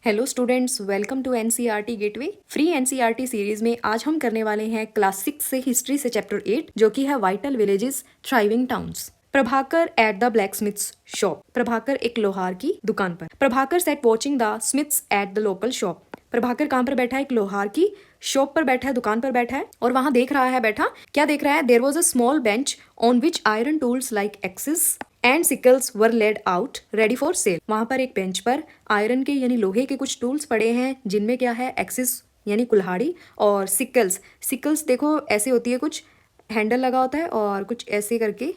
Hello students, welcome to NCERT gateway. Free NCERT series में आज हम करने वाले हैं क्लास 6 से हिस्ट्री से चैप्टर 8 जो कि है vital villages thriving towns. Prabhakar at the black Smiths shop. Prabhakar एक लोहार की दुकान पर। Prabhakar set watching the Smiths at the local shop. Prabhakar कहाँ पर बैठा है? एक लोहार की शॉप पर बैठा है, दुकान पर बैठा है और वहां देख रहा है। बैठा क्या देख रहा है? There was a small bench on which iron tools like axes and sickles were laid out ready for sale. वहां पर एक बेंच पर आयरन के यानी लोहे के कुछ टूल्स पड़े हैं जिनमें क्या है, एक्सिस यानी कुल्हाड़ी और सिकल्स। सिकल्स देखो ऐसे होती है, कुछ हैंडल लगा होता है और कुछ ऐसे करके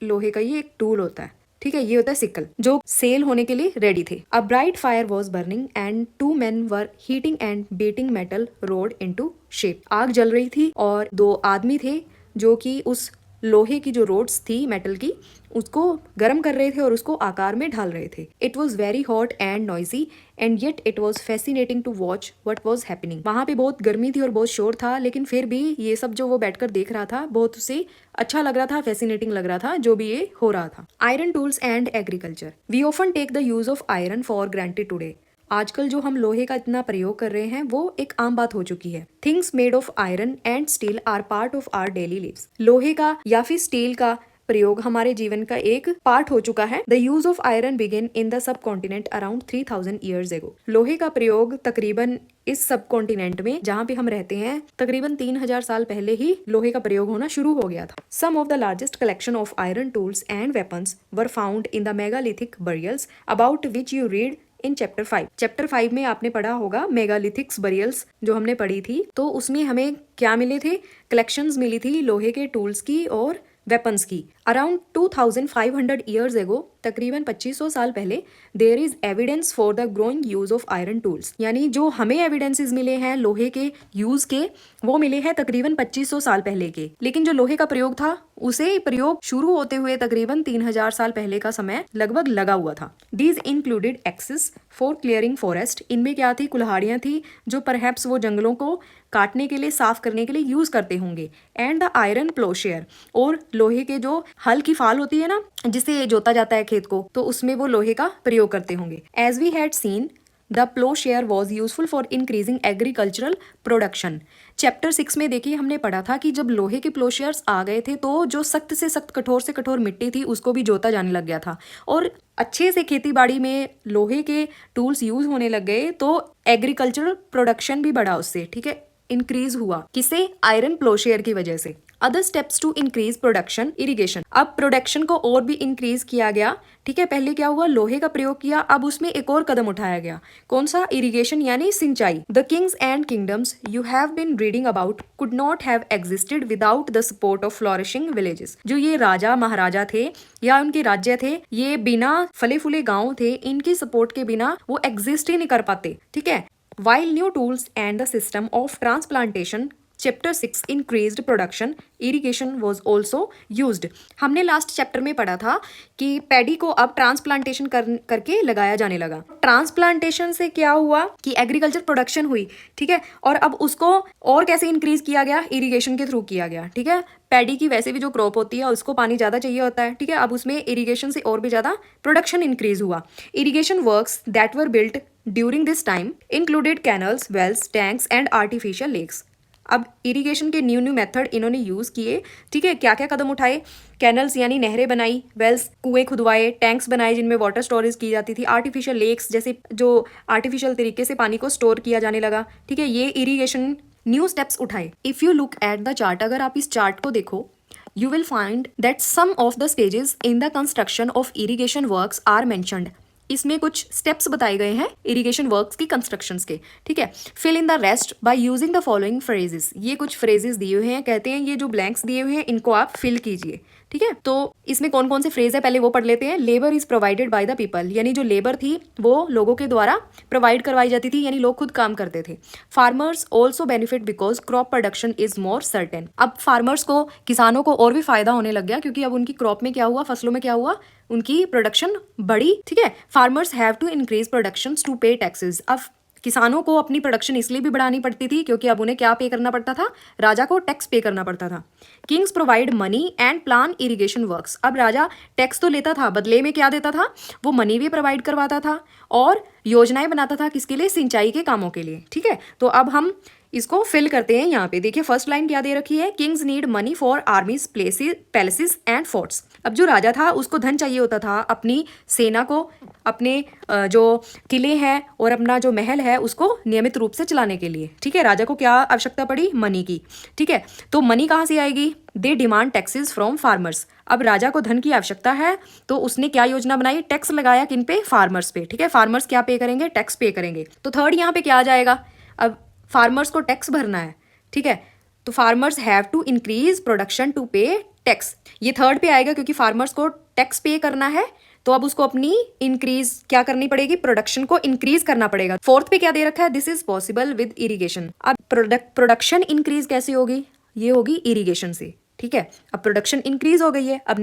लोहे का ये एक टूल होता है। ठीक है, ये होता है सिकल, जो सेल होने के लिए रेडी थे। A bright fire was burning and 2 men were heating and beating metal rod into shape. आग जल रही थी और 2 आदमी थे जो कि उस लोहे की जो रोड्स थी मेटल की उसको गर्म कर रहे थे और उसको आकार में ढाल रहे थे। It was very hot and noisy and yet it was fascinating to watch what was happening. वहां पे बहुत गर्मी थी और बहुत शोर था, लेकिन फिर भी ये सब जो वो बैठकर देख रहा था बहुत उसे अच्छा लग रहा था, फैसिनेटिंग लग रहा था जो भी ये हो रहा था। Iron tools and agriculture. We often take the use of iron for granted today. आजकल जो हम लोहे का इतना प्रयोग कर रहे हैं वो एक आम बात हो चुकी है। Things made of iron and steel are part of our daily lives. लोहे का या फिर स्टील का प्रयोग हमारे जीवन का एक पार्ट हो चुका है। The use of iron began in the subcontinent around 3000 years ago. लोहे का प्रयोग तकरीबन इस सब कॉन्टिनेंट में जहाँ पे हम रहते हैं तकरीबन 3000 साल पहले ही लोहे का प्रयोग होना शुरू हो गया था। Some of the largest collection of iron tools and weapons were found in the megalithic burials about which you read in chapter 5। Chapter 5 में आपने पढ़ा होगा मेगालिथिक्स बरियल्स जो हमने पढ़ी थी, तो उसमें हमें क्या मिले थे? कलेक्शंस मिली थी लोहे के टूल्स की और वेपन्स की। अराउंड 2500 ईयर्स एगो, तकरीबन 2500 साल पहले, there is evidence for the growing use of iron tools. यानी जो हमें एविडेंसेस मिले हैं लोहे के यूज के वो मिले हैं तकरीबन 2500 साल पहले के। लेकिन जो लोहे का प्रयोग था उसे प्रयोग शुरू होते हुए तकरीबन 3000 साल पहले का समय लगभग लगा हुआ था। These included axis for clearing forest. इनमें क्या थी? कुल्हाड़ियां थी जो परहैप्स वो जंगलों को काटने के लिए, साफ करने के लिए यूज करते होंगे। एंड द आयरन प्लोशेयर, और लोहे के जो हल की फाल होती है ना जिससे जोता जाता है खेत को, तो उसमें वो लोहे का प्रयोग करते होंगे। As we had seen the ploughshare was useful for increasing agricultural production. Chapter 6 में देखिए हमने पढ़ा था कि जब लोहे के प्लोशेयर्स आ गए थे तो जो सख्त से सख्त, कठोर से कठोर मिट्टी थी उसको भी जोता जाने लग गया था और अच्छे से खेती बाड़ी में लोहे के टूल्स यूज होने लग गए, तो एग्रीकल्चरल प्रोडक्शन भी बढ़ा उससे। ठीक है, इंक्रीज हुआ किसे? आयरन प्लोशेयर की वजह से। Other steps to increase production, irrigation. अब प्रोडक्शन को और भी इंक्रीज किया गया। ठीक है, पहले क्या हुआ? लोहे का प्रयोग किया, अब उसमें एक और कदम उठाया गया। कौन सा? इरिगेशन यानी सिंचाई। The kings and kingdoms you have been reading about could not have existed without the support of flourishing villages. जो ये राजा महाराजा थे या उनके राज्य थे, ये बिना फले फूले गांव थे, इनकी सपोर्ट के बिना वो एग्जिस्ट ही नहीं कर पाते। ठीक है, while new tools and the system of transplantation chapter 6 increased production, irrigation was also used। हमने लास्ट चैप्टर में पढ़ा था कि पैडी को अब ट्रांसप्लांटेशन करके लगाया जाने लगा। ट्रांसप्लांटेशन से क्या हुआ कि एग्रीकल्चर प्रोडक्शन हुई। ठीक है, और अब उसको और कैसे इंक्रीज किया गया? इरिगेशन के थ्रू किया गया। ठीक है, पैडी की वैसे भी जो क्रॉप होती है उसको पानी ज्यादा चाहिए होता है। ठीक है, अब उसमें इरिगेशन से और भी ज्यादा प्रोडक्शन इंक्रीज हुआ। Irrigation works that were built during this time included canals, wells, tanks and artificial lakes. अब इरिगेशन के न्यू मेथड इन्होंने यूज़ किए। ठीक है, क्या क्या कदम उठाए? कैनल्स यानी नहरें बनाई, वेल्स कुएं खुदवाए, टैंक्स बनाए जिनमें वाटर स्टोरेज की जाती थी, आर्टिफिशियल लेक्स जैसे जो आर्टिफिशियल तरीके से पानी को स्टोर किया जाने लगा। ठीक है, ये इरिगेशन न्यू स्टेप्स उठाए। If you look at the chart, अगर आप इस चार्ट को देखो, you will find that some of the stages in the construction of irrigation works are mentioned। इसमें कुछ स्टेप्स बताए गए हैं इरिगेशन वर्क्स की कंस्ट्रक्शंस के। ठीक है, fill in the rest by using the following phrases. ये कुछ फ्रेजेस दिए हुए हैं, कहते हैं ये जो ब्लैंक्स दिए हुए हैं इनको आप फिल कीजिए। ठीक है, तो इसमें कौन कौन से फ्रेज है पहले वो पढ़ लेते हैं। Labour is provided by the people, यानी जो लेबर थी वो लोगों के द्वारा प्रोवाइड करवाई जाती थी, यानी लोग खुद काम करते थे। Farmers also benefit because crop production is more certain. अब फार्मर्स को, किसानों को और भी फायदा होने लग गया क्योंकि अब उनकी क्रॉप में क्या हुआ, फसलों में क्या हुआ, उनकी प्रोडक्शन बढ़ी। ठीक है, farmers have to increase production to pay taxes. अब किसानों को अपनी प्रोडक्शन इसलिए भी बढ़ानी पड़ती थी क्योंकि अब उन्हें क्या पे करना पड़ता था? राजा को टैक्स पे करना पड़ता था। Kings provide money and plan irrigation works. अब राजा टैक्स तो लेता था, बदले में क्या देता था? वो मनी भी प्रोवाइड करवाता था और योजनाएं बनाता था, किसके लिए? सिंचाई के कामों के लिए। ठीक है, तो अब हम इसको फिल करते हैं। यहाँ पे देखिए फर्स्ट लाइन क्या दे रखी है, Kings need money for आर्मीज, places, palaces and forts. अब जो राजा था उसको धन चाहिए होता था अपनी सेना को, अपने जो किले हैं और अपना जो महल है उसको नियमित रूप से चलाने के लिए। ठीक है, राजा को क्या आवश्यकता पड़ी? मनी की। ठीक है, तो मनी कहाँ से आएगी? They demand taxes from farmers. अब राजा को धन की आवश्यकता है तो उसने क्या योजना बनाई? टैक्स लगाया किन पे? फार्मर्स पे। ठीक है, फार्मर्स क्या पे करेंगे? टैक्स पे करेंगे। तो थर्ड यहाँ पे क्या आ जाएगा? अब फार्मर्स को टैक्स भरना है। ठीक है, तो farmers have to increase production to pay tax. ये थर्ड पे आएगा क्योंकि फार्मर्स को टैक्स पे करना है, तो अब उसको अपनी इंक्रीज क्या करनी पड़ेगी? प्रोडक्शन को इंक्रीज करना पड़ेगा। फोर्थ पे क्या दे रखा है? This is possible with irrigation. अब प्रोडक्शन इंक्रीज कैसे होगी? ये होगी इरिगेशन से। ठीक है, अब प्रोडक्शन इंक्रीज हो गई है। अब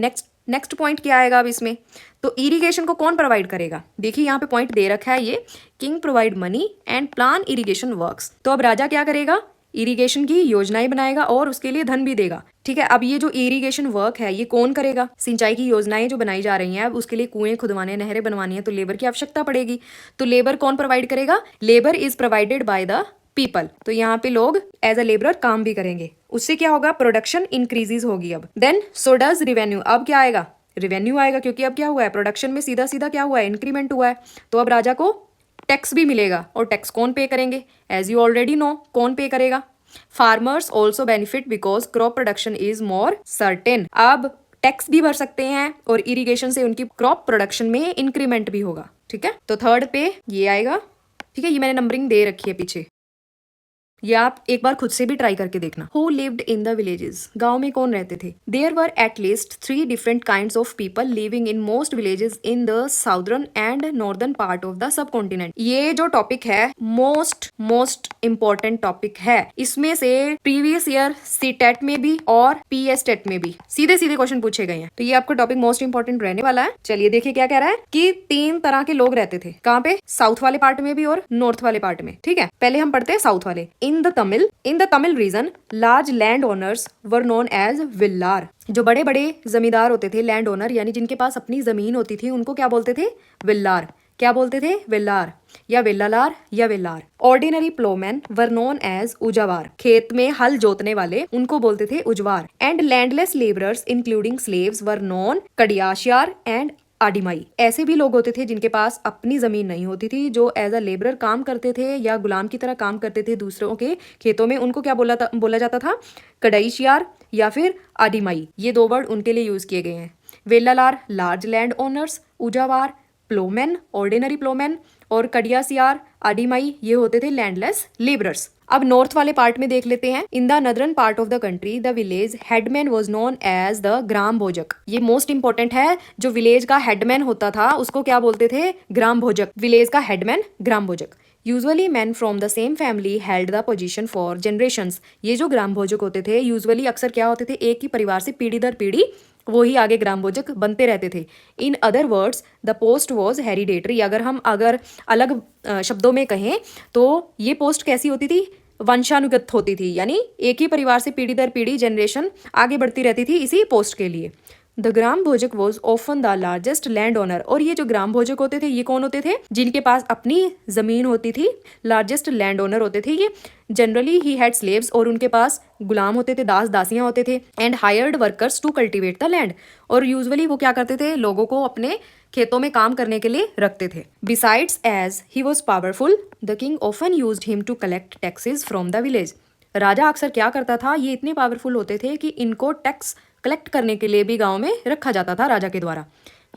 नेक्स्ट पॉइंट क्या आएगा अब इसमें? तो इरिगेशन को कौन प्रोवाइड करेगा? देखिए यहाँ पे पॉइंट दे रखा है ये, king provide money and plan irrigation works. तो अब राजा क्या करेगा? इरिगेशन की योजनाएं बनाएगा और उसके लिए धन भी देगा। ठीक है, अब ये जो इरिगेशन वर्क है ये कौन करेगा? सिंचाई की योजनाएं जो बनाई जा रही हैं, अब उसके लिए कुएं खुदवाने, नहरें बनवानी है, तो लेबर की आवश्यकता पड़ेगी। तो लेबर कौन प्रोवाइड करेगा? Labour is provided by the people. तो यहाँ पे लोग एज अ लेबरर काम भी करेंगे। उससे क्या होगा? प्रोडक्शन इंक्रीजेज होगी। अब देन सो डज रिवेन्यू। अब क्या आएगा? रिवेन्यू आएगा, क्योंकि अब क्या हुआ है? प्रोडक्शन में सीधा सीधा क्या हुआ है? इंक्रीमेंट हुआ है। तो अब राजा को टैक्स भी मिलेगा, और टैक्स कौन पे करेंगे? एज यू ऑलरेडी नो, कौन पे करेगा? Farmers also benefit because crop production is more certain. अब टैक्स भी भर सकते हैं और इरिगेशन से उनकी क्रॉप प्रोडक्शन में इंक्रीमेंट भी होगा। ठीक है, तो थर्ड पे ये आएगा। ठीक है, ये मैंने नंबरिंग दे रखी है पीछे, ये आप एक बार खुद से भी ट्राई करके देखना। Who lived in the villages? गांव में कौन रहते थे? There were at least 3 different kinds of people living in most villages in the southern and northern part of the subcontinent. ये जो टॉपिक है मोस्ट इंपॉर्टेंट टॉपिक है। इसमें से प्रीवियस ईयर सीटेट में भी और पीएस टेट में भी सीधे क्वेश्चन पूछे गए हैं, तो ये आपका टॉपिक मोस्ट इंपॉर्टेंट रहने वाला है। चलिए देखिए क्या कह रहा है कि 3 तरह के लोग रहते थे। कहाँ पे? साउथ वाले पार्ट में भी और नॉर्थ वाले पार्ट में। ठीक है, पहले हम पढ़ते हैं साउथ वाले। In the Tamil region, large landowners were known as villar। जो बड़े बड़े जमींदार होते थे, लैंड ओनर यानी जिनके पास अपनी जमीन होती थी, उनको क्या बोलते थे? विल्लार। क्या बोलते थे? विल्लार या विल्लालार या vellalar. Ordinary ploughman were known as uzhavar. खेत में हल जोतने वाले उनको बोलते थे uzhavar. And landless labourers including slaves were known kadaisiyar and adimai. ऐसे भी लोग होते थे जिनके पास अपनी जमीन नहीं होती थी, जो एज अ लेबरर काम करते थे या गुलाम की तरह काम करते थे दूसरों के खेतों में, उनको क्या बोला जाता था? कडाईशियार या फिर आडिमाई। ये 2 वर्ड उनके लिए यूज किए गए हैं। Vellalar large land owners, uzhavar ploughman ordinary ploughman, और कडियासियार आडिमाई ये होते थे लैंडलेस लेबरर्स। अब नॉर्थ वाले पार्ट में देख लेते हैं। In the northern part of the country the village headman was known as the grama bhojaka. ये मोस्ट इंपॉर्टेंट है। जो विलेज का हेडमैन होता था उसको क्या बोलते थे? ग्राम भोजक। विलेज का headman gram Bhojak. Usually man from the same family held the position for generations. ये जो ग्राम भोजक होते थे यूजुअली अक्सर क्या होते थे? एक ही परिवार से पीढ़ी दर पीढ़ी वो ही आगे ग्राम भोजक बनते रहते थे। In other words the post was hereditary. अगर अलग शब्दों में कहें तो ये पोस्ट कैसी होती थी? वंशानुगत होती थी, यानी एक ही परिवार से पीढ़ी दर पीढ़ी जनरेशन आगे बढ़ती रहती थी इसी पोस्ट के लिए। The grama Bhojak was often the largest land owner. और ये जो ग्राम भोजक होते थे ये कौन होते थे? जिनके पास अपनी जमीन होती थी, लार्जेस्ट लैंड ओनर होते थे ये। जनरली ही हैड स्लेव्स, और उनके पास गुलाम होते थे, दास दासियां होते थे। And hired workers to cultivate the land. और यूजुअली वो क्या करते थे? लोगों को अपने खेतों में काम करने के लिए रखते थे। Besides as he was powerful the king often used him to collect taxes from the village. राजा अक्सर क्या करता था? ये इतने पावरफुल होते थे कि इनको टैक्स कलेक्ट करने के लिए भी गांव में रखा जाता था राजा के द्वारा।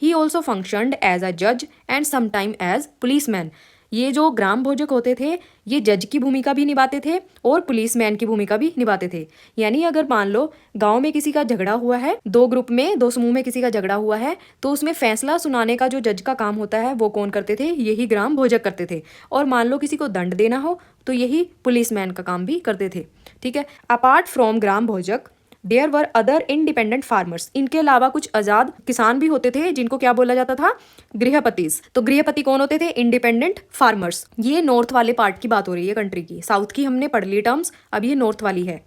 He also functioned as a जज एंड समटाइम एज पुलिसमैन। ये जो ग्राम भोजक होते थे ये जज की भूमिका भी निभाते थे और पुलिसमैन की भूमिका भी निभाते थे। यानी अगर मान लो गांव में किसी का झगड़ा हुआ है, 2 ग्रुप में 2 समूह में किसी का झगड़ा हुआ है, तो उसमें फैसला सुनाने का जो जज का काम होता है वो कौन करते थे? यही ग्राम भोजक करते थे। और मान लो किसी को दंड देना हो तो यही पुलिसमैन का काम भी करते थे। ठीक है, apart from gram bhojak there were other independent farmers. इनके अलावा कुछ आजाद किसान भी होते थे जिनको क्या बोला जाता था? गृहपतिस। तो गृहपति कौन होते थे? Independent farmers. ये नॉर्थ वाले पार्ट की बात हो रही है कंट्री की। साउथ की हमने पढ़ ली टर्म्स, अब ये नॉर्थ वाली है।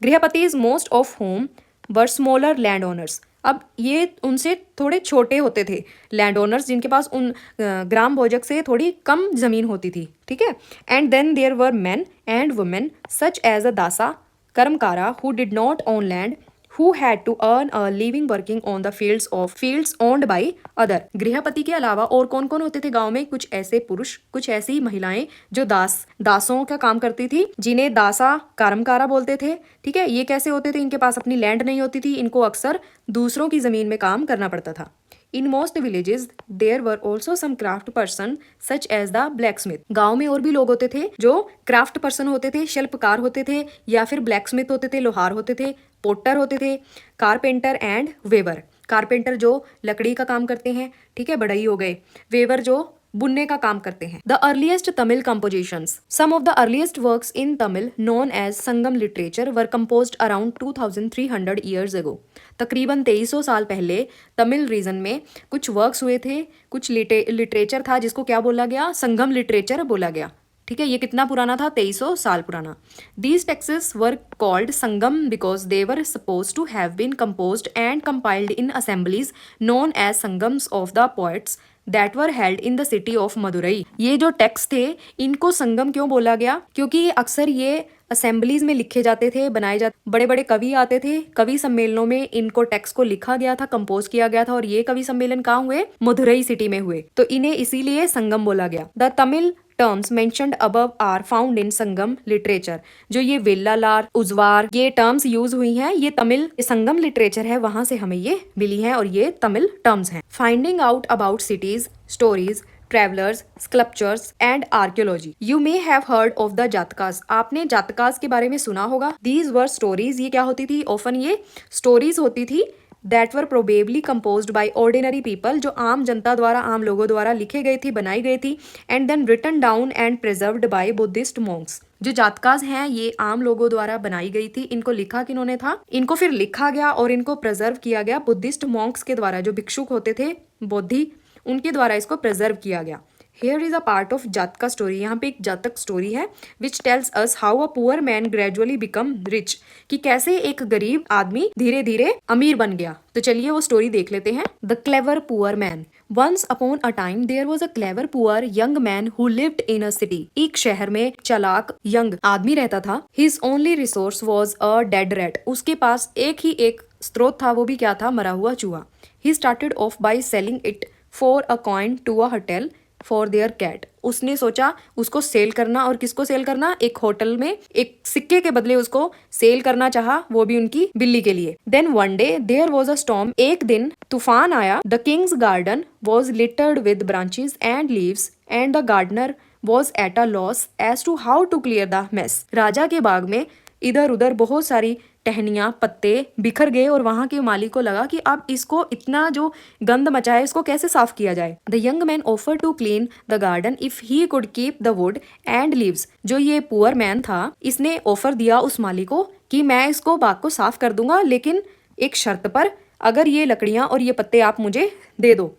Grihapatis most of them were smaller land owners. अब ये उनसे थोड़े छोटे होते थे लैंड ओनर्स, जिनके पास उन ग्राम भोजक से थोड़ी कम जमीन होती थी, ठीक है। And then there were men and women such as a dasa karmakara who did not own land, who had to earn a living working on the fields owned by other। गृहपति के अलावा और कौन कौन होते थे गांव में? कुछ ऐसे पुरुष, कुछ ऐसी महिलाएं जो दासों का काम करती थी, जिन्हें दासा कर्मकारा बोलते थे, ठीक है। ये कैसे होते थे? इनके पास अपनी लैंड नहीं होती थी, इनको अक्सर दूसरों की जमीन में काम करना पड़ता था। In most villages, there were also some craft person such as the blacksmith। गांव में और भी लोग होते थे जो क्राफ्ट पर्सन होते थे, शिल्पकार होते थे, या फिर ब्लैकस्मिथ होते थे, लोहार होते थे, पोटर होते थे, कारपेंटर एंड वेवर। कारपेंटर जो लकड़ी का काम करते हैं, ठीक है, बढ़ई हो गए। वेवर जो बुनने का काम करते हैं। The earliest Tamil compositions, some of the earliest works in Tamil known as Sangam literature were composed around 2300 years ago. तकरीबन 2300 साल पहले तमिल रीजन में कुछ वर्क्स हुए थे, कुछ लिटरेचर था जिसको क्या बोला गया? संगम लिटरेचर बोला गया, ठीक है। ये कितना पुराना था? 2300 साल पुराना। These texts were called Sangam because they were suppose to have been composed and compiled in assemblies known as Sangams of the poets that were held in the city of Madurai. ये जो टेक्स्ट थे इनको संगम क्यों बोला गया? क्योंकि अक्सर ये असेंबलीज में लिखे जाते थे, बनाए जाते, बड़े बड़े कवि आते थे, कवि सम्मेलनों में इनको टेक्स्ट को लिखा गया था, कंपोज किया गया था, और ये कवि सम्मेलन कहाँ हुए? मदुरई सिटी में हुए, तो इन्हें इसीलिए संगम बोला गया। The Tamil terms mentioned above are found in Sangam literature. जो ये वेल्लालार, उजवार, ये टर्म्स यूज हुई हैं, ये तमिल संगम लिटरेचर है, वहां से हमें ये मिली हैं, और ये तमिल टर्म्स हैं। Finding out about cities, stories, travellers, sculptures and archaeology. You may have heard of the Jatakas. आपने जातकास के बारे में सुना होगा। दीज वर स्टोरीज, ये क्या होती थी? ऑफन ये स्टोरीज होती थी that were probably composed by ordinary people, जो आम जनता द्वारा, आम लोगों द्वारा लिखे गई थी, बनाई गई थी, and then written down and preserved by Buddhist monks. जो जातकास हैं ये आम लोगों द्वारा बनाई गई थी, इनको लिखा किन्होंने था? इनको फिर लिखा गया और इनको प्रिजर्व किया गया बुद्धिस्ट मॉन्क्स के द्वारा, जो भिक्षुक होते थे, बोधि, उनके द्वारा इसको प्रिजर्व किया गया। Here is a part of जातका स्टोरी। यहाँ पे एक जातक स्टोरी है which tells us how a poor man gradually become rich, कि कैसे एक गरीब आदमी धीरे धीरे अमीर बन गया। तो चलिए वो स्टोरी देख लेते हैं। The clever poor man। Once upon a time there was a clever poor young man who lived in a city। एक शहर में चालाक यंग आदमी रहता था। His only resource was a dead rat। उसके पास एक ही एक स्रोत था, वो भी क्या था? मरा हुआ चूहा। He started off by selling it for a coin to a hotel for their cat. उसने सोचा उसको सेल करना, और किसको सेल करना? एक होटल में एक सिक्के के बदले उसको सेल करना चाहा, वो भी उनकी बिल्ली के लिए। Then one day there was a storm. एक दिन तूफान आया। The king's garden was littered with branches and leaves and the gardener was at a loss as to how to clear the mess. राजा के बाग में इधर उधर बहुत सारी टहनियां, पत्ते बिखर गए, और वहां के मालिक को लगा कि अब इसको इतना जो गंद मचा है इसको कैसे साफ किया जाए। The young man offer to clean the garden if he could keep the wood and leaves. जो ये पुअर मैन था, इसने ऑफर दिया उस मालिक को कि मैं इसको बाग को साफ कर दूंगा, लेकिन एक शर्त पर, अगर ये लकड़ियां और ये पत्ते आप मुझे दे दो।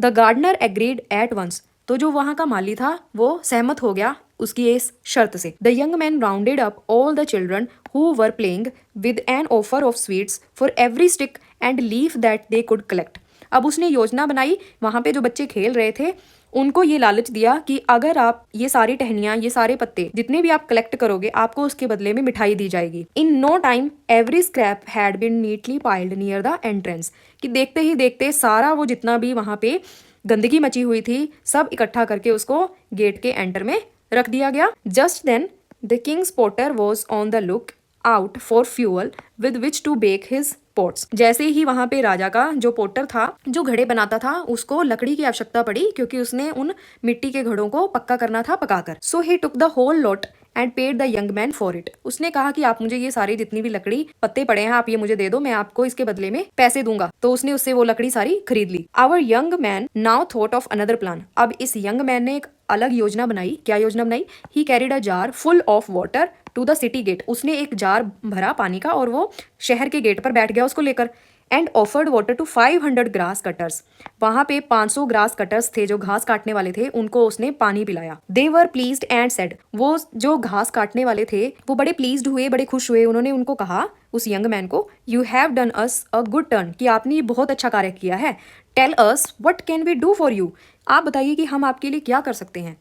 The gardener agreed at once. तो जो वहां का माली था वो सहमत हो गया उसकी इस शर्त से। The young man rounded up all the children who were playing with an offer of sweets for every stick and leaf that they could collect. अब उसने योजना बनाई, वहां पे जो बच्चे खेल रहे थे उनको ये लालच दिया कि अगर आप ये सारी टहनियां, ये सारे पत्ते जितने भी आप कलेक्ट करोगे, आपको उसके बदले में मिठाई दी जाएगी। In no time every scrap had been neatly piled near the entrance. कि देखते ही देखते सारा वो जितना भी वहां पे गंदगी मची हुई थी सब इकट्ठा करके उसको गेट के एंटर में रख दिया गया। Just then the king's potter was on the look out for fuel with which to bake his pots. जैसे ही वहां पे राजा का जो पोटर था, जो घड़े बनाता था, उसको लकड़ी की आवश्यकता पड़ी, क्योंकि उसने उन मिट्टी के घड़ों को पक्का करना था पकाकर। So he took the whole lot and paid the young man for it. उसने कहा कि आप मुझे ये सारी जितनी भी लकड़ी पत्ते पड़े हैं आप ये मुझे दे दो, मैं आपको इसके बदले में पैसे दूंगा। तो उसने उससे वो लकड़ी सारी खरीद ली। Our young man now thought of another plan. अब इस यंग मैन ने एक अलग योजना बनाई। क्या योजना बनाई? He carried a jar full of water to the city gate. उसने एक जार भरा पानी का और वो शहर के गेट पर बैठ गया उसको लेकर। And offered water to 500 grass cutters. वहां पे 500 ग्रास कटर्स थे जो घास काटने वाले थे, उनको उसने पानी पिलाया। दे वर प्लीज्ड एंड सेड, वो जो घास काटने वाले थे वो बड़े प्लीज्ड हुए, बड़े खुश हुए। उन्होंने उनको कहा, उस यंग मैन को, you have done us a good turn, कि आपने ये बहुत अच्छा कार्य किया है। Tell us what can we do for you, आप बताइए कि हम आपके लिए क्या कर सकते हैं।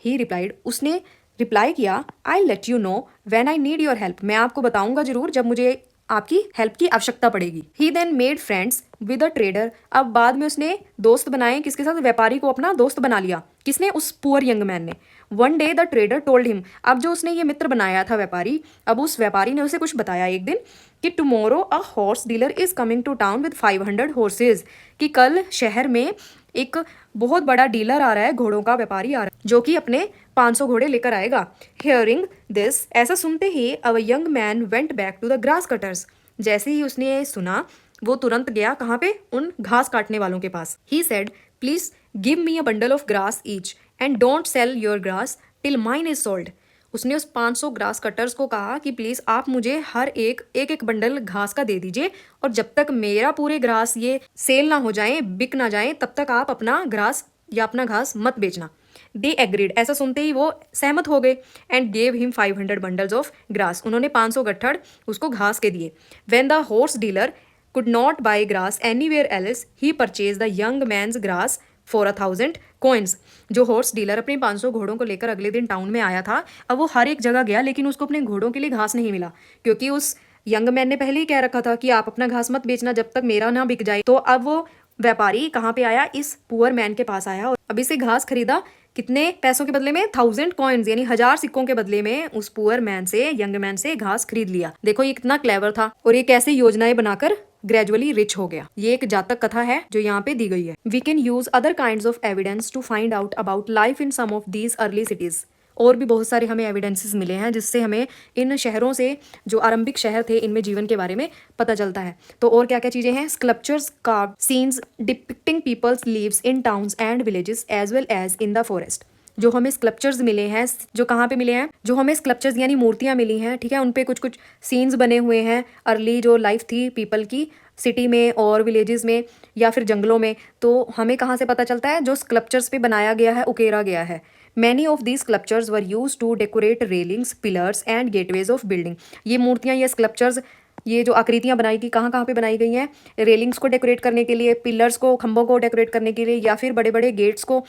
ही रिप्लाइड, उसने रिप्लाई किया, I let you know when I need your help, मैं आपको बताऊंगा जरूर जब मुझे आपकी हेल्प की आवश्यकता पड़ेगी। He then made friends with a trader, अब बाद में उसने दोस्त बनाए, किसके साथ, व्यापारी को अपना दोस्त बना लिया। किसने, उस पुअर यंग मैन ने। One day the trader told him, अब जो उसने ये मित्र बनाया था व्यापारी, अब उस व्यापारी ने उसे कुछ बताया एक दिन कि tomorrow a horse dealer is coming to town with 500 horses, कि कल शहर में एक बहुत बड़ा डीलर आ रहा है, घोड़ों का व्यापारी आ रहा है, जो कि अपने 500 घोड़े लेकर आएगा। हियरिंग दिस, ऐसा सुनते ही a young man went back to the grass cutters, जैसे ही उसने सुना वो तुरंत गया कहाँ पे, उन घास काटने वालों के पास। He said, please give me a bundle of grass each and don't sell your grass till mine is sold. उसने उस 500 ग्रास कटर्स को कहा कि प्लीज़ आप मुझे हर एक एक बंडल घास का दे दीजिए, और जब तक मेरा पूरे ग्रास ये सेल ना हो जाए, बिक ना जाए, तब तक आप अपना ग्रास या अपना घास मत बेचना। दे एग्रीड, ऐसा सुनते ही वो सहमत हो गए। And gave him 500 bundles of grass, उन्होंने 500 गट्ठड़ उसको घास के दिए। When the horse dealer could not buy grass anywhere else, he purchased the young man's grass for 1,000 coins। जो हॉर्स डीलर अपने 500 घोड़ों को लेकर अगले दिन टाउन में आया था, अब वो हर एक जगह गया, लेकिन उसको अपने घोड़ों के लिए घास नहीं मिला, क्योंकि उस यंग मैन ने पहले ही कह रखा था कि आप अपना घास मत बेचना जब तक मेरा ना बिक जाए। तो अब वो व्यापारी कहाँ पे आया, इस पुअर मैन के पास आया, और अब इसे घास खरीदा। कितने पैसों के बदले में, 1000 कॉइन्स, यानी 1000 सिक्कों के बदले में उस पुअर मैन से, यंग मैन से घास खरीद लिया। देखो ये कितना क्लेवर था, और ये कैसे योजनाएं बनाकर ग्रेजुअली रिच हो गया। ये एक जातक कथा है जो यहाँ पे दी गई है। We can use other kind of evidence to find out about life in some of these early cities. और भी बहुत सारे हमें एविडेंसेस मिले हैं जिससे हमें इन शहरों से, जो आरंभिक शहर थे, इनमें जीवन के बारे में पता चलता है। तो और क्या क्या चीजें हैं, sculptures, carve scenes depicting people's lives in towns and villages as well as in the forest. जो हमें स्कल्पचर्स मिले हैं, जो कहाँ पे मिले हैं, जो हमें स्कल्पचर्स यानी मूर्तियाँ मिली हैं, ठीक है, उन पे कुछ कुछ सीन्स बने हुए हैं, अर्ली जो लाइफ थी पीपल की सिटी में और विलेजेस में या फिर जंगलों में। तो हमें कहाँ से पता चलता है, जो स्कल्पचर्स पे बनाया गया है, उकेरा गया है। Many of these sculptures were use to decorate railings, pillars and gateways of building. ये मूर्तियाँ, ये स्कल्पचर्स, ये जो आकृतियाँ बनाई गई, कहाँ कहाँ पे बनाई गई हैं, रेलिंग्स को डेकोरेट करने के लिए, पिलर्स को, खंभों को डेकोरेट करने के लिए, या फिर बड़े बड़े गेट्स को,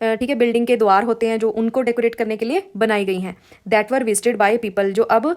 ठीक है, बिल्डिंग के द्वार होते हैं जो, उनको डेकोरेट करने के लिए बनाई गई हैं। That were visited by people, जो अब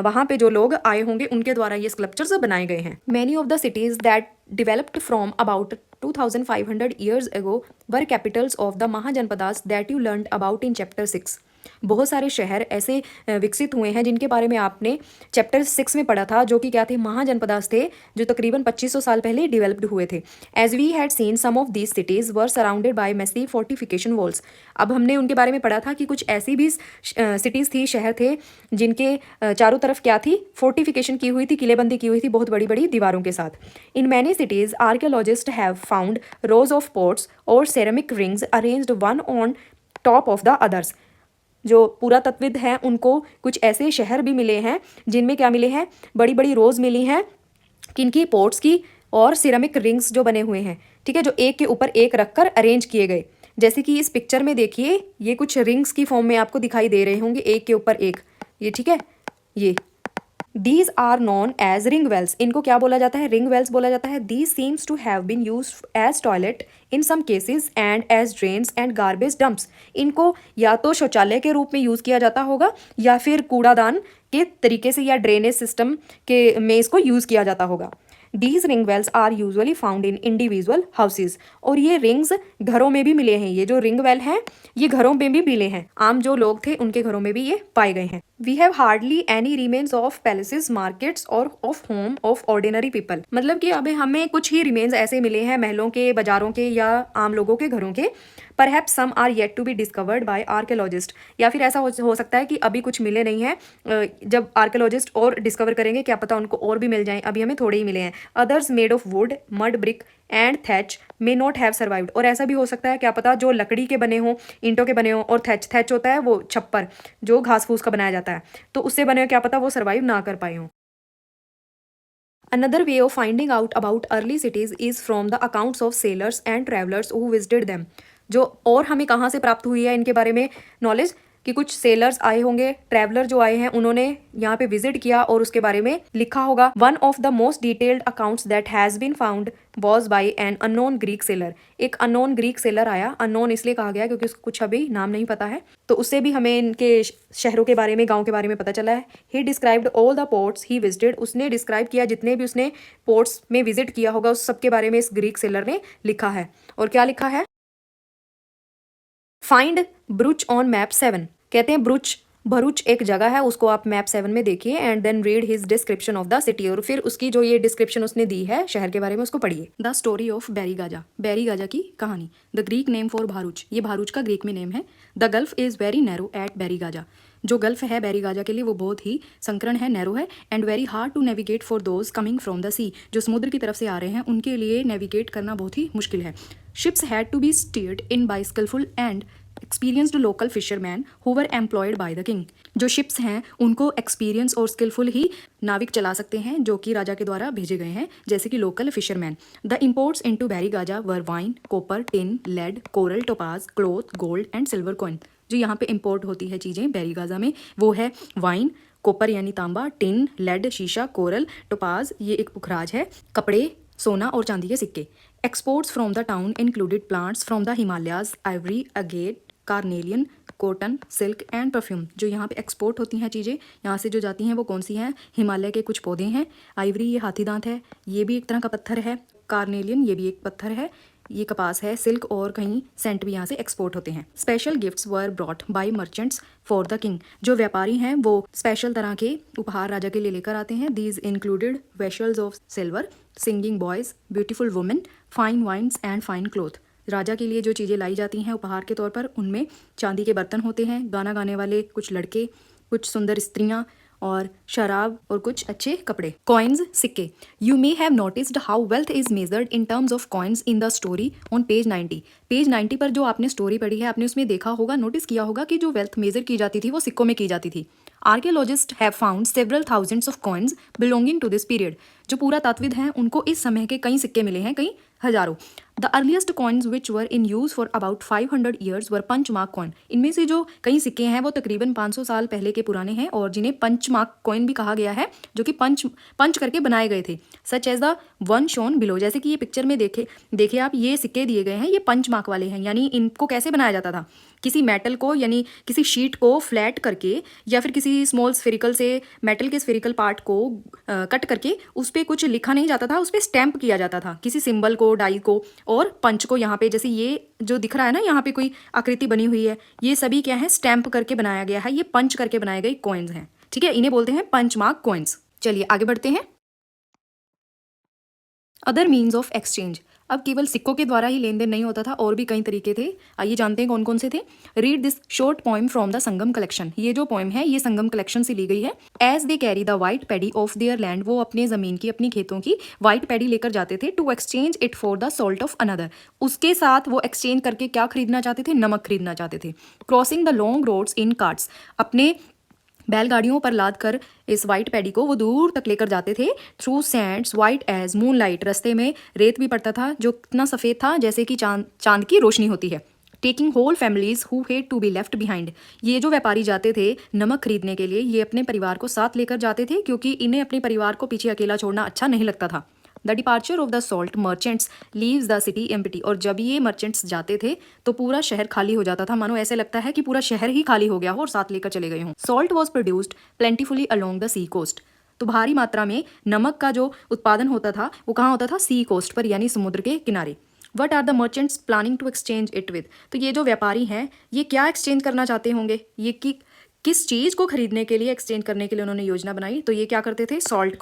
वहाँ पे जो लोग आए होंगे उनके द्वारा ये स्कल्पचर्स बनाए गए हैं। Many of the cities that developed from about 2500 years ago were capitals of the mahajanapadas that you learned about in chapter 6। बहुत सारे शहर ऐसे विकसित हुए हैं जिनके बारे में आपने चैप्टर 6 में पढ़ा था, जो कि क्या थे, महाजनपदास थे, जो तकरीबन 2500 साल पहले डिवेलप्ड हुए थे। As we had seen some of these cities were surrounded by massive fortification walls. अब हमने उनके बारे में पढ़ा था कि कुछ ऐसी भी सिटीज़ थी, शहर थे, जिनके चारों तरफ क्या थी, फोर्टिफिकेशन की हुई थी, किलेबंदी की हुई थी, बहुत बड़ी बड़ी दीवारों के साथ। In many cities archaeologist have found rows of pots और ceramic rings arranged one on top of the others. जो पुरातत्वविद हैं उनको कुछ ऐसे शहर भी मिले हैं जिनमें क्या मिले हैं, बड़ी बड़ी रोज़ मिली हैं, किनकी, पोर्ट्स की, और सिरेमिक रिंग्स जो बने हुए हैं, ठीक है, जो एक के ऊपर एक रखकर अरेंज किए गए। जैसे कि इस पिक्चर में देखिए, ये कुछ रिंग्स की फॉर्म में आपको दिखाई दे रहे होंगे, एक के ऊपर एक, ये ठीक है, ये these are known as ring wells. इनको क्या बोला जाता है, रिंग वेल्स बोला जाता है। These seems to have been use as toilet in some cases and as drains and garbage dumps. इनको या तो शौचालय के रूप में यूज़ किया जाता होगा, या फिर कूड़ादान के तरीके से, या ड्रेनेज सिस्टम के में इसको यूज़ किया जाता होगा। These ring wells are usually found in individual houses. और ये रिंग्स घरों में भी मिले हैं, ये जो रिंग वेल हैं ये घरों में भी मिले हैं, आम जो लोग थे उनके घरों में भी ये पाए गए हैं। We have hardly any remains of palaces, markets और of home of ordinary people. मतलब कि अभी हमें कुछ ही रिमेन्स ऐसे मिले हैं महलों के, बाजारों के, या आम लोगों के घरों के। Perhaps some are yet to be discovered by archaeologist. या फिर ऐसा हो सकता है कि अभी कुछ मिले नहीं हैं, जब आर्कियोलॉजिस्ट और डिस्कवर करेंगे क्या पता उनको और भी मिल जाएं, अभी हमें थोड़े ही मिले हैं। Others made of would, mud, brick and thatch may not have survived. और ऐसा भी हो सकता है क्या पता जो लकड़ी के बने हों, ईंटों के बने हों, और थैच होता है वो छप्पर जो घास फूस का बनाया जाता है, तो उससे बने हो, क्या पता वो सर्वाइव ना कर पाए हों। Another way of finding out about early cities is from the accounts of sailors and travelers who visited them. जो और हमें कहाँ से प्राप्त हुई है इनके बारे में नॉलेज कि कुछ सेलर्स आए होंगे, ट्रैवलर जो आए हैं उन्होंने यहाँ पे विजिट किया और उसके बारे में लिखा होगा. One of the most detailed accounts that has been found was by an unknown Greek sailor. एक अननोन ग्रीक सेलर आया. अननोन इसलिए कहा गया क्योंकि उसको कुछ अभी नाम नहीं पता है, तो उससे भी हमें इनके शहरों के बारे में, गाँव के बारे में पता चला है. ही described all the ports he visited. उसने डिस्क्राइब किया जितने भी उसने पोर्ट्स में विजिट किया होगा उस सब के बारे में इस ग्रीक सेलर ने लिखा है. और क्या लिखा है? Find Broach on map 7. कहते हैं ब्रुच, भरूच एक जगह है, उसको आप मैप 7 में देखिए. And then read his description of the city. और फिर उसकी जो ये डिस्क्रिप्शन उसने दी है शहर के बारे में उसको पढ़िए. The story of Barygaza. Barygaza की कहानी. The Greek name for Bharuch. ये भारूच का ग्रीक में नेम है. The gulf is very narrow at Barygaza. जो गल्फ है बैरीगाजा के लिए वो बहुत ही संकरण है, नैरो है. And very hard to navigate for those coming from the sea. जो समुद्र की तरफ से आ रहे हैं उनके लिए नेविगेट करना बहुत ही मुश्किल है. Ships had to be steered in by skilful and experienced local fisherman who were employed by the king. जो शिप्स हैं उनको एक्सपीरियंस और स्किलफुल ही नाविक चला सकते हैं जो कि राजा के द्वारा भेजे गए हैं, जैसे कि local fisherman. The imports into Barygaza were wine, copper, tin, lead, coral, topaz, cloth, gold and silver coin. जो यहाँ पे इम्पोर्ट होती है चीज़ें बैरीगाजा में वो है वाइन, कॉपर यानी तांबा, टिन, लेड शीशा, कोरल, टोपाज ये एक पुखराज है, कपड़े, सोना और चांदी के सिक्के. Exports from the town included plants from the Himalayas, Ivory, agate, carnelian, cotton, silk and perfume. जो यहाँ पे एक्सपोर्ट होती हैं चीज़ें यहाँ से जो जाती हैं वो कौन सी हैं? हिमालय के कुछ पौधे हैं. आइवरी ये हाथी दांत है, ये भी एक तरह का पत्थर है. कार्नेलियन ये भी एक पत्थर है, ये कपास है. सिल्क और कहीं सेंट भी यहाँ से एक्सपोर्ट होते हैं. Special gifts were brought by merchants for the king. जो व्यापारी हैं वो स्पेशल तरह के उपहार राजा के लिए लेकर आते हैं. These included vessels of silver, singing boys, beautiful women, fine wines and fine cloth. राजा के लिए जो चीज़ें लाई जाती हैं उपहार के तौर पर उनमें चांदी के बर्तन होते हैं, गाना गाने वाले कुछ लड़के, कुछ सुंदर स्त्रियाँ और शराब और कुछ अच्छे कपड़े. कॉइन्स सिक्के. You may have noticed how wealth is measured in terms of coins in the story on page 90. Page 90 पर जो आपने स्टोरी पढ़ी है आपने उसमें देखा होगा, नोटिस किया होगा कि जो वेल्थ मेजर की जाती थी वो सिक्कों में की जाती थी. Archaeologist have found several thousands of coins belonging to this period. जो पुरातात्विद हैं उनको इस समय के कई सिक्के मिले हैं, कई हजारों. The earliest coins which were in use for about 500 years were punch mark coin. इनमें से जो कई सिक्के हैं वो तकरीबन 500 साल पहले के पुराने हैं और जिन्हें पंचमार्क कॉइन भी कहा गया है, जो कि पंच करके बनाए गए थे. Such as the one shown below. जैसे कि ये पिक्चर में देखे आप, ये सिक्के दिए गए हैं, ये पंचमार्क वाले हैं. यानी इनको कैसे बनाया जाता था? किसी मेटल को यानी किसी शीट को फ्लैट करके या फिर किसी स्मॉल स्फेरिकल से मेटल के स्फेरिकल पार्ट को कट करके उस पर कुछ लिखा नहीं जाता था, उस पर स्टैम्प किया जाता था किसी सिंबल को, डाई को और पंच को. यहाँ पे जैसे ये जो दिख रहा है ना, यहाँ पे कोई आकृति बनी हुई है, ये सभी क्या है? स्टैम्प करके बनाया गया है. ये पंच करके बनाए गए कॉइन्स हैं. ठीक है, इन्हें बोलते हैं पंचमार्क कॉइन्स. चलिए आगे बढ़ते हैं. Other means of exchange. अब केवल सिक्कों के द्वारा ही लेन देन नहीं होता था, और भी कई तरीके थे. आइए जानते हैं कौन कौन से थे. Read this short poem from the Sangam collection. ये जो पोएम है ये संगम कलेक्शन से ली गई है. As they carry the white paddy of their land. वो अपने जमीन की, अपनी खेतों की वाइट पैडी लेकर जाते थे. To exchange it for the salt of another. उसके साथ वो एक्सचेंज करके क्या खरीदना चाहते थे? नमक खरीदना चाहते थे. Crossing the long roads in carts. अपने बैलगाड़ियों पर लाद कर इस वाइट पैडी को वो दूर तक लेकर जाते थे. Through sands white as moonlight. रस्ते में रेत भी पड़ता था जो इतना सफ़ेद था जैसे कि चांद की रोशनी होती है. Taking whole families who hate to be left behind. ये जो व्यापारी जाते थे नमक खरीदने के लिए, ये अपने परिवार को साथ लेकर जाते थे क्योंकि इन्हें अपने परिवार को पीछे अकेला छोड़ना अच्छा नहीं लगता था. The departure of the salt merchants leaves the city empty. और जब ये मर्चेंट्स जाते थे तो पूरा शहर खाली हो जाता था. मानो ऐसे लगता है कि पूरा शहर ही खाली हो गया हो और साथ लेकर चले गए हों. Salt was produced plentifully along the sea coast. तो भारी मात्रा में नमक का जो उत्पादन होता था वो कहाँ होता था? सी कोस्ट पर, यानी समुद्र के किनारे. What are the merchants planning to exchange it with. तो ये जो व्यापारी हैं ये क्या एक्सचेंज करना चाहते होंगे? ये किस चीज को खरीदने के लिए, एक्सचेंज करने के लिए उन्होंने योजना बनाई? तो ये क्या करते थे? सॉल्ट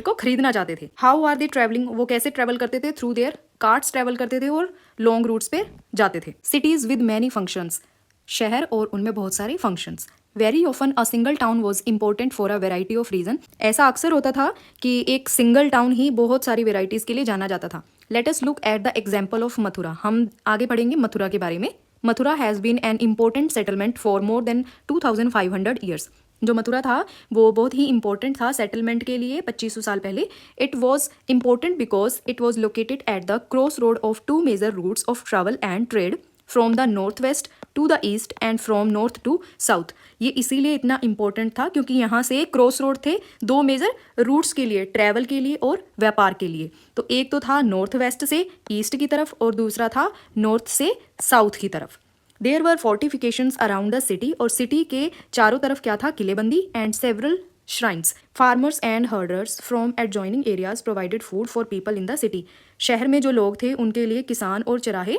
को खरीदना चाहते थे. How are they travelling. वो कैसे ट्रेवल करते थे? थ्रू देयर कार्ट्स ट्रेवल करते थे और लॉन्ग रूट्स पे जाते थे. Cities with many functions. शहर और उनमें बहुत सारे functions. Very often a single town was important for a variety of reason. ऐसा अक्सर होता था कि एक सिंगल टाउन ही बहुत सारी वेराइटीज के लिए जाना जाता था. Let us look at the example of Mathura. हम आगे पढ़ेंगे मथुरा के बारे में. Mathura has been an important settlement for more than 2500 years. जो मथुरा था वो बहुत ही इंपॉर्टेंट था सेटलमेंट के लिए 2500 साल पहले. It was important because it was located at the cross road of two major routes of travel and trade from the north west to the east and from north to south. ये इसीलिए इतना important था क्योंकि यहाँ से cross road थे दो major roots के लिए, ट्रैवल के लिए और व्यापार के लिए. तो एक तो था नॉर्थ वेस्ट से ईस्ट की तरफ और दूसरा था नॉर्थ से साउथ की तरफ. There were fortifications around the city, और सिटी के चारों तरफ क्या था, किलेबंदी and several shrines. Farmers and herders from adjoining areas provided food for people in the city. शहर में जो लोग थे उनके लिए किसान और चराहे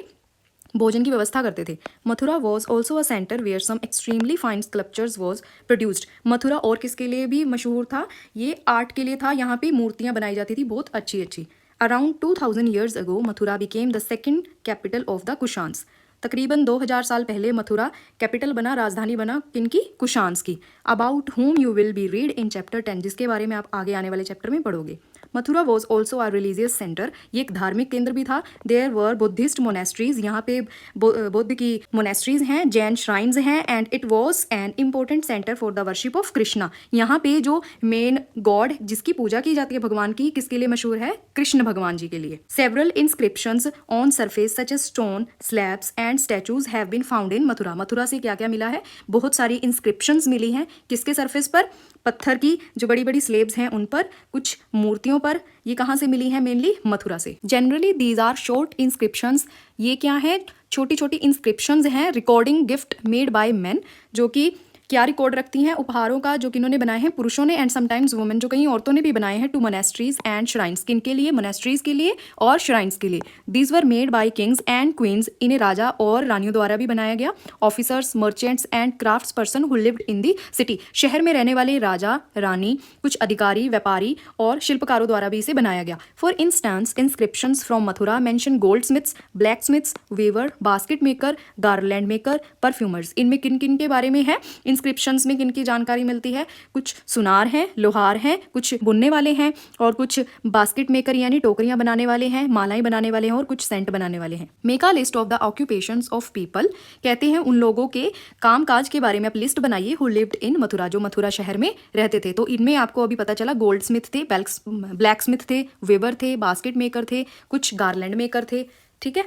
भोजन की व्यवस्था करते थे. Mathura was also a centre where some extremely fine sculptures was produced. Mathura और किसके लिए भी मशहूर था, ये आर्ट के लिए था. यहाँ पे मूर्तियाँ बनाई जाती थी बहुत अच्छी अच्छी. Around 2000 years ago Mathura became the second capital of the Kushans. तकरीबन 2000 साल पहले मथुरा कैपिटल बना, राजधानी बना किनकी, कुशान्स की. About whom you will be read in chapter 10, जिसके बारे में आप आगे आने वाले चैप्टर में पढ़ोगे. Mathura was also a religious centre, ये एक धार्मिक केंद्र भी था. देयर वर बुद्धिस्ट मोनेस्ट्रीज, यहाँ पे बुद्ध की मोनेस्ट्रीज हैं, जैन श्राइन्स हैं. And it was an important centre for the worship of Krishna. यहाँ पे जो मेन गॉड जिसकी पूजा की जाती है भगवान की, किसके लिए मशहूर है, कृष्ण भगवान जी के लिए. Several inscriptions on surface such as stone slabs and statues have been found in Mathura. Mathura से क्या क्या मिला है, बहुत सारी इंस्क्रिप्शंस मिली हैं. किसके सरफेस पर, पत्थर की जो बड़ी बड़ी स्लेब्स हैं उन पर, कुछ मूर्तियों पर. ये कहाँ से मिली हैं, मेनली मथुरा से. Generally these are short inscriptions. ये क्या है, छोटी छोटी इंस्क्रिप्शंस हैं. Recording gift made by men, जो कि क्या रिकॉर्ड रखती हैं, उपहारों का जो किन्होंने बनाए हैं, पुरुषों ने, एंड समटाइम्स वुमेन, जो कई औरतों ने भी बनाए हैं, टू मोनेस्ट्रीज एंड श्राइन्स. किन के लिए, मोनेस्ट्रीज के लिए और श्राइन्स के लिए. These were made by Kings and queen's. इन्हें राजा और रानियों द्वारा भी बनाया गया. Officers, merchants and crafts person who lived in the city. शहर में रहने वाले राजा, रानी, कुछ अधिकारी, व्यापारी और शिल्पकारों द्वारा भी इसे बनाया गया. For instance inscriptions from Mathura mention goldsmiths, blacksmiths, weaver, basket maker, garland maker, perfumers. इनमें किन किन के बारे में है, इंस्क्रिप्शंस में किन की जानकारी मिलती है, कुछ सुनार हैं, लोहार हैं, कुछ बुनने वाले हैं और कुछ बास्केट मेकर यानी टोकरियां बनाने वाले हैं, मालाएं बनाने वाले हैं और कुछ सेंट बनाने वाले हैं. Make a list of the occupations of people. कहते हैं उन लोगों के काम काज के बारे में आप लिस्ट बनाइए. हु लिव्ड इन मथुरा, जो मथुरा शहर में रहते थे. तो इनमें आपको अभी पता चला, गोल्ड स्मिथ थे, ब्लैक स्मिथ थे, वेबर थे, बास्केट मेकर थे, कुछ गार्लैंड मेकर थे. ठीक है.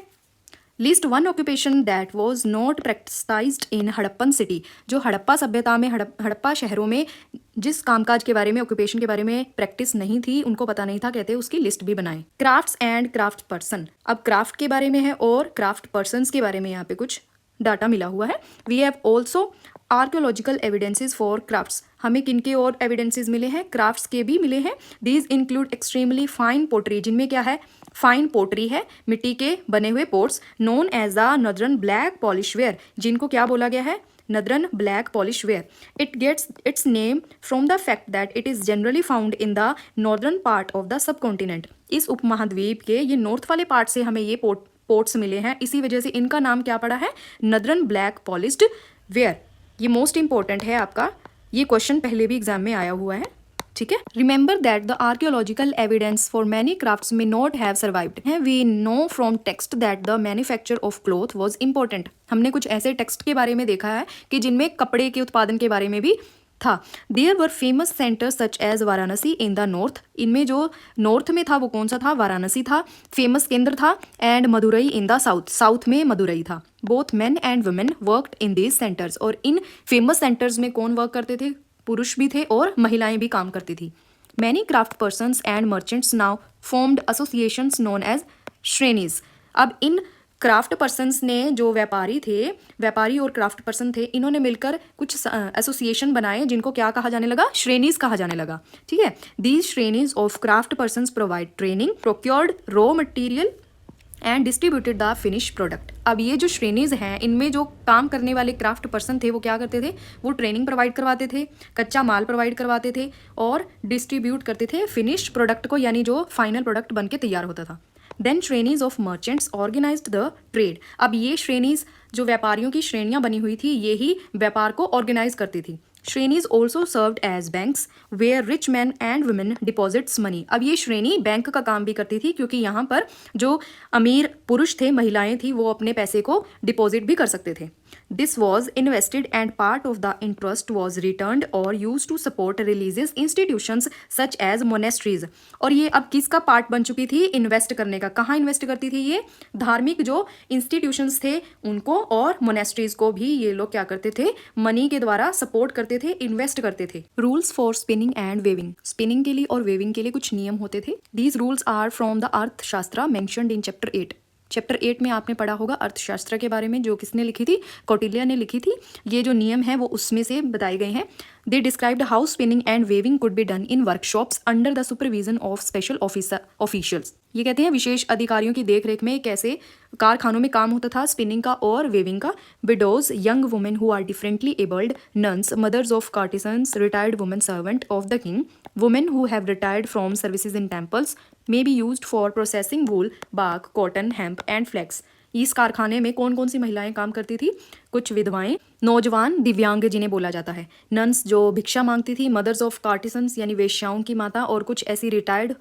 List one occupation that was not practised in Harappan city. जो हड़प्पा सभ्यता में, हड़प्पा शहरों में जिस कामकाज के बारे में, ऑक्यूपेशन के बारे में प्रैक्टिस नहीं थी, उनको पता नहीं था, कहते हैं उसकी लिस्ट भी बनाएं. Crafts and craft person. अब क्राफ्ट के बारे में है और क्राफ्ट पर्सन्स के बारे में यहाँ पे कुछ डाटा मिला हुआ है. We have also archaeological evidences for crafts. हमें किनके और एविडेंसेस मिले हैं, क्राफ्ट्स के भी मिले हैं. दीज इंक्लूड एक्सट्रीमली फाइन पोटरी, जिनमें क्या है, फाइन पोटरी है, मिट्टी के बने हुए pots, known as the northern black polish ware, जिनको क्या बोला गया है, northern black polish ware. It gets its name from the fact that it is generally found in the northern part of the subcontinent. इस उपमहाद्वीप के ये north वाले पार्ट से हमें ये पोर्ट्स मिले हैं, इसी वजह से इनका नाम क्या पड़ा है, नदरन ब्लैक पॉलिश्ड वेयर. ये मोस्ट इंपॉर्टेंट है आपका, ये क्वेश्चन पहले भी एग्जाम में आया हुआ है. ठीक है. Remember that the archaeological evidence for many crafts may not have survived. We know from text that the manufacture of cloth was important. हमने कुछ ऐसे टेक्स्ट के बारे में देखा है कि जिनमें कपड़े के उत्पादन के बारे में भी था. There were famous centres such as Varanasi in the north. इनमें जो नॉर्थ में था वो कौन सा था, वाराणसी था, फेमस केंद्र था. And Madurai in the south, south में मदुरई था. Both men and women worked in these centres. और इन फेमस सेंटर्स में कौन वर्क करते थे, पुरुष भी थे और महिलाएं भी काम करती थी. Many craft persons and merchants now formed associations known as shrenis. अब इन क्राफ्ट पर्सन्स ने, जो व्यापारी और क्राफ्ट पर्सन थे, इन्होंने मिलकर कुछ एसोसिएशन बनाए जिनको क्या कहा जाने लगा, श्रेणीज कहा जाने लगा. ठीक है. These श्रेणीज of craft persons provide training, procured raw material and distributed the finish product. अब ये जो श्रेणीज हैं, इनमें जो काम करने वाले क्राफ्ट पर्सन थे वो क्या करते थे, वो ट्रेनिंग प्रोवाइड करवाते थे, कच्चा माल प्रोवाइड करवाते थे और डिस्ट्रीब्यूट करते थे फिनिश प्रोडक्ट को, यानी जो फाइनल प्रोडक्ट बन के तैयार होता था. Then shrenis of merchants organised the trade. अब ये श्रेणीज, जो व्यापारियों की श्रेणियां बनी हुई थी, ये ही व्यापार को ऑर्गेनाइज करती थी. Shrenis also served as banks where rich man and women deposits money. अब ये श्रेणी बैंक का काम भी करती थी, क्योंकि यहाँ पर जो अमीर पुरुष थे, महिलाएं थी, वो अपने पैसे को डिपॉजिट भी कर सकते थे. This was invested and part of the interest was returned or used to support religious institutions such as monasteries. और ये अब किसका पार्ट बन चुकी थी? इन्वेस्ट करने का. कहाँ इन्वेस्ट करती थी ये? धार्मिक जो इंस्टीट्यूशंस थे उनको और मोनेस्ट्रीज को भी ये लोग क्या करते थे? मनी के द्वारा सपोर्ट करते थे, इन्वेस्ट करते थे. Rules for spinning and weaving. Spinning के लिए और वेविंग के लिए कुछ नियम होते थे. These rules are from the Arthashastra mentioned in chapter 8. Chapter 8 में आपने पढ़ा होगा अर्थशास्त्र के बारे में, जो किसने लिखी थी? कौटिल्य ने लिखी थी. ये जो नियम है वो उसमें से बताए गए हैं. They described how spinning and weaving could be done in workshops under the supervision of special officials. ये कहते हैं विशेष अधिकारियों की देखरेख में कैसे कारखानों में काम होता था स्पिनिंग का और वेविंग का. Widows, young women who are differently abled, nuns, mothers of courtesans, retired women servant of the king, women who have retired from services in temples may be used for processing wool, bark, cotton, hemp and flax. इस कारखाने में कौन कौन सी महिलाएं काम करती थी? कुछ विधवाएं, नौजवान, दिव्यांग जिन्हें बोला जाता है, नन्स जो भिक्षा मांगती थी, मदर्स ऑफ कार्टिसंस यानी वेश्याओं की माता, और कुछ ऐसी रिटायर्ड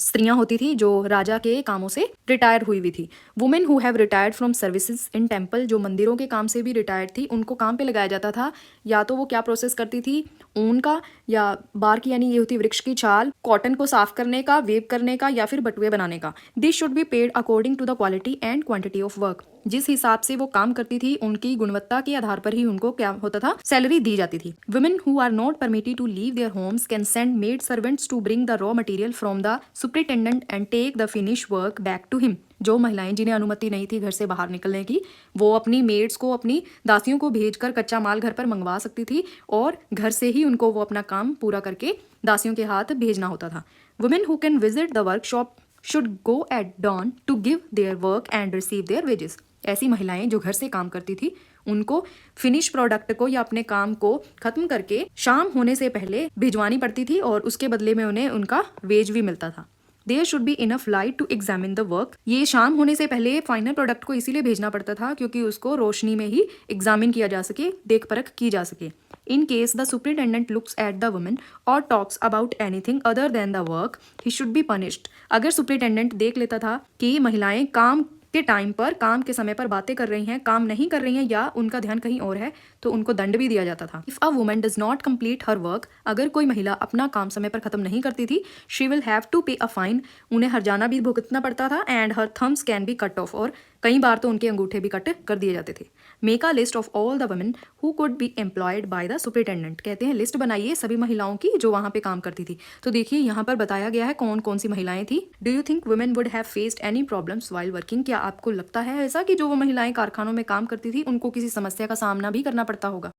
स्त्रियां होती थी जो राजा के कामों से रिटायर हुई हुई थी. Women who have retired from services in temple, जो मंदिरों के काम से भी रिटायर्ड थी, उनको काम पे लगाया जाता था. या तो वो क्या प्रोसेस करती थी? ऊन का, या बार्क यानी ये होती वृक्ष की छाल, कॉटन को साफ करने का, वेव करने का, या फिर बटुए बनाने का. This should be paid according to the quality and quantity of work. जिस हिसाब से वो काम करती थी उनकी गुणवत्ता के आधार पर ही उनको क्या होता था? सैलरी दी जाती थी. Women who are not permitted to leave their homes can send maid servants to bring the raw material from the superintendent and take the finish work back to him. जो महिलाएं जिन्हें अनुमति नहीं थी घर से बाहर निकलने की, वो अपनी मेड्स को, अपनी दासियों को भेजकर कच्चा माल घर पर मंगवा सकती थी और घर से ही उनको वो अपना काम पूरा करके दासियों के हाथ भेजना होता था. Women who can visit the workshop should go at dawn to give their work and receive their wages. ऐसी महिलाएं जो घर से काम करती थी उनको फिनिश प्रोडक्ट को या अपने काम को खत्म करके शाम होने से पहले भिजवानी पड़ती थी और उसके बदले में उन्हें उनका वेज भी मिलता था. There should be enough light to examine the work. ये शाम होने से पहले फाइनल प्रोडक्ट को इसीलिए भेजना पड़ता था क्योंकि उसको रोशनी में ही एग्जामिन किया जा सके, देख परख की जा सके. In case the superintendent looks at the women और talks about anything other than the work, he should be punished. अगर सुपरिटेंडेंट देख लेता था कि महिलाएं काम के टाइम पर, काम के समय पर बातें कर रही हैं, काम नहीं कर रही हैं या उनका ध्यान कहीं और है, तो उनको दंड भी दिया जाता था. If a woman does not complete her work, अगर कोई महिला अपना काम समय पर खत्म नहीं करती थी, शी विल हैव टू पे अ फाइन, उन्हें हर्जाना भी भुगतना पड़ता था. And her thumbs can be cut off, और कई बार तो उनके अंगूठे भी कट कर दिए जाते थे. Make a list of all the women who could be employed by the superintendent. कहते हैं लिस्ट बनाइए सभी महिलाओं की जो वहां पे काम करती थी. तो देखिए यहाँ पर बताया गया है कौन कौन सी महिलाएं थी. Do you think women would have faced any problems while working? क्या आपको लगता है ऐसा कि जो वो महिलाएं कारखानों में काम करती थी उनको किसी समस्या का सामना भी करना पड़ता होगा?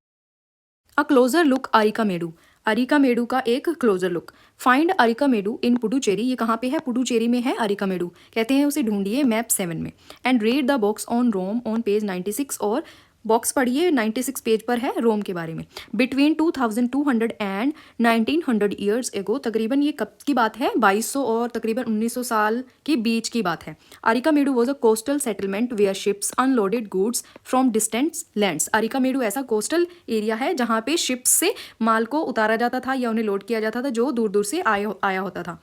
अ क्लोजर लुक अरिकामेडु. अरिकामेडु का एक क्लोजर लुक. फाइंड अरिकामेडु इन पुडुचेरी. ये कहाँ पे है? पुडुचेरी में है अरिकामेडु. कहते हैं उसे ढूंढिए मैप 7 में. And read the box on Rome on page 96. और बॉक्स पढ़िए 96 पेज पर है रोम के बारे में. बिटवीन 2200 एंड 1900 ईयर्स एगो, तकरीबन ये कब की बात है? 2200 और तकरीबन 1900 साल के बीच की बात है. Arikamedu was a coastal settlement where ships unloaded goods from distant lands. Arikamedu ऐसा कोस्टल एरिया है जहाँ पे शिप्स से माल को उतारा जाता था या उन्हें लोड किया जाता था जो दूर दूर से आया होता था.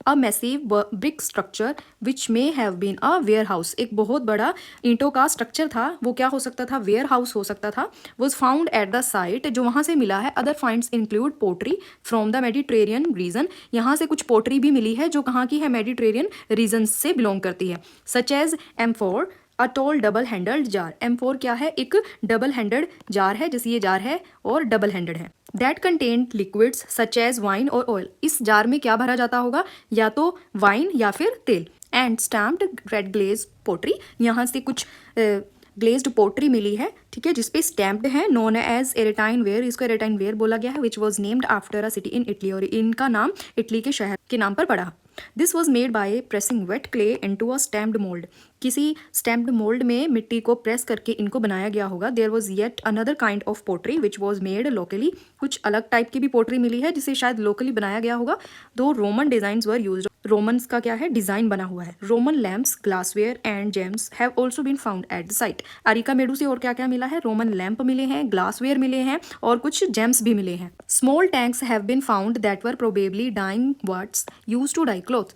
A massive brick structure which may have been a warehouse. एक बहुत बड़ा ईंटों का स्ट्रक्चर था, वो क्या हो सकता था? वेयर हाउस हो सकता था. Was found at the site, जो वहाँ से मिला है. Other finds include pottery from the Mediterranean region. यहाँ से कुछ पोट्री भी मिली है जो कहाँ की है? मेडिटेरियन रीजन से बिलोंग करती है. Such as M4 a tall double handled jar. M4 क्या है? एक डबल हैंडेड जार है, जैसे ये जार है और डबल हैंडेड है. That contained liquids such as wine और ऑयल. इस जार में क्या भरा जाता होगा? या तो वाइन या फिर तेल. And stamped red glaze pottery. यहाँ से कुछ ग्लेज्ड पोट्री मिली है, ठीक है, जिसपे स्टैम्प्ड है. Known as Arretine ware. इसको एरेटाइन वेयर बोला गया है. Which was named after a city in Italy. और इनका नाम इटली के शहर के नाम पर पड़ा. This was made by pressing wet clay into a stamped mould. किसी स्टैम्प्ड मोल्ड में मिट्टी को प्रेस करके इनको बनाया गया होगा. There was yet another kind of pottery which was made locally. कुछ अलग टाइप की भी पोट्री मिली है जिसे शायद लोकली बनाया गया होगा. दो Roman design were use. Romans का क्या है? डिजाइन बना हुआ है. Roman lamps, glassware and gems have also been found at the site. Arikamedu से और क्या क्या मिला है? रोमन लैम्प मिले हैं, ग्लासवेयर मिले हैं और कुछ जेम्स भी मिले हैं. Small tanks have been found that were probably dyeing words use to dye cloth.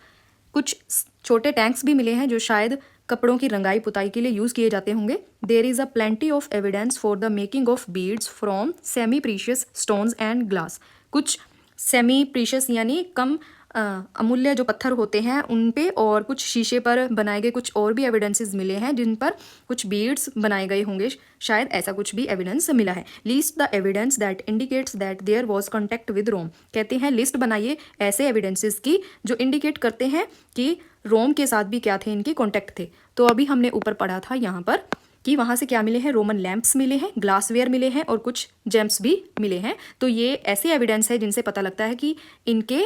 कुछ छोटे टैंक्स भी मिले हैं जो शायद कपड़ों की रंगाई पुताई के लिए यूज़ किए जाते होंगे। There is a plenty of evidence for the making of beads from semi precious stones and glass. कुछ सेमी प्रीशियस यानी कम अमूल्य जो पत्थर होते हैं उन पे और कुछ शीशे पर बनाए गए कुछ और भी एविडेंसेस मिले हैं जिन पर कुछ बीड्स बनाए गए होंगे, शायद ऐसा कुछ भी एविडेंस मिला है। List the evidence that indicates that there was contact with Rome. कहते हैं लिस्ट बनाइए ऐसे एविडेंसेस की जो इंडिकेट करते हैं कि रोम के साथ भी क्या थे, इनके कॉन्टैक्ट थे। तो अभी हमने ऊपर पढ़ा था यहाँ पर कि वहाँ से क्या मिले हैं, रोमन लैंप्स मिले हैं, ग्लासवेयर मिले हैं और कुछ जेम्स भी मिले हैं। तो ये ऐसे एविडेंस है जिनसे पता लगता है कि इनके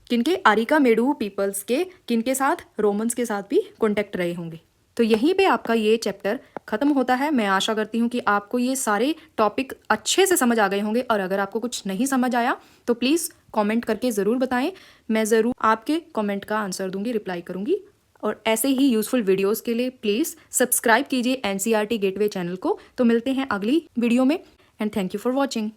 किनके आरिका मेडू पीपल्स के किनके साथ, रोमन्स के साथ भी कॉन्टैक्ट रहे होंगे। तो यहीं पे आपका ये चैप्टर खत्म होता है। मैं आशा करती हूँ कि आपको ये सारे टॉपिक अच्छे से समझ आ गए होंगे और अगर आपको कुछ नहीं समझ आया तो प्लीज़ कमेंट करके ज़रूर बताएं। मैं ज़रूर आपके कमेंट का आंसर दूंगी, रिप्लाई करूंगी। और ऐसे ही यूज़फुल वीडियोस के लिए प्लीज़ सब्सक्राइब कीजिए एनसीईआरटी गेटवे चैनल को। तो मिलते हैं अगली वीडियो में and thank you for watching.